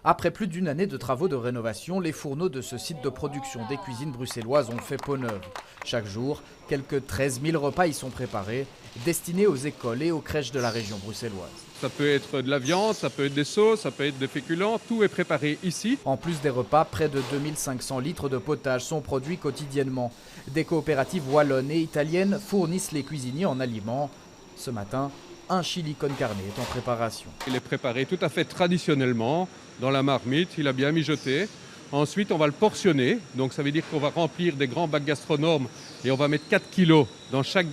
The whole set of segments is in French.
Après plus d'une année de travaux de rénovation, les fourneaux de ce site de production des cuisines bruxelloises ont fait peau neuve. Chaque jour, quelques 13 000 repas y sont préparés, destinés aux écoles et aux crèches de la région bruxelloise. Ça peut être de la viande, ça peut être des sauces, ça peut être des féculents, tout est préparé ici. En plus des repas, près de 2500 litres de potage sont produits quotidiennement. Des coopératives wallonnes et italiennes fournissent les cuisiniers en aliments. Ce matin, un chili con carne est en préparation. Il est préparé tout à fait traditionnellement, dans la marmite, il a bien mijoté. Ensuite, on va le portionner, donc ça veut dire qu'on va remplir des grands bacs gastronomes et on va mettre 4 kilos dans chaque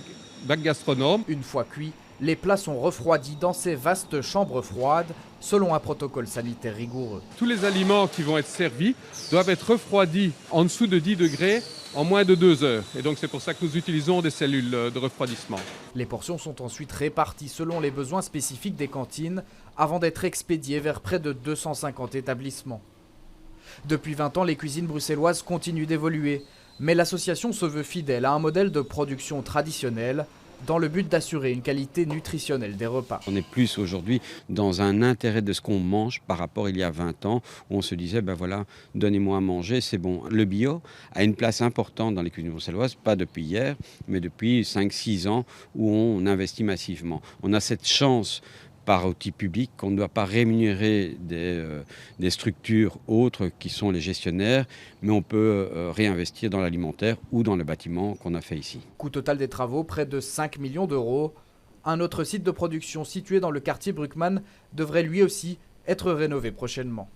bac gastronome. Une fois cuits, les plats sont refroidis dans ces vastes chambres froides, selon un protocole sanitaire rigoureux. Tous les aliments qui vont être servis doivent être refroidis en dessous de 10 degrés en moins de 2 heures. Et donc c'est pour ça que nous utilisons des cellules de refroidissement. Les portions sont ensuite réparties selon les besoins spécifiques des cantines, avant d'être expédiées vers près de 250 établissements. Depuis 20 ans, les cuisines bruxelloises continuent d'évoluer, mais l'association se veut fidèle à un modèle de production traditionnel, dans le but d'assurer une qualité nutritionnelle des repas. On est plus aujourd'hui dans un intérêt de ce qu'on mange par rapport à il y a 20 ans où on se disait ben voilà, donnez-moi à manger, c'est bon. Le bio a une place importante dans les cuisines bruxelloises, pas depuis hier, mais depuis 5-6 ans où on investit massivement. On a cette chance par outil public, qu'on ne doit pas rémunérer des structures autres qui sont les gestionnaires, mais on peut réinvestir dans l'alimentaire ou dans le bâtiment qu'on a fait ici. Coût total des travaux, près de 5 millions d'euros. Un autre site de production situé dans le quartier Bruckmann devrait lui aussi être rénové prochainement.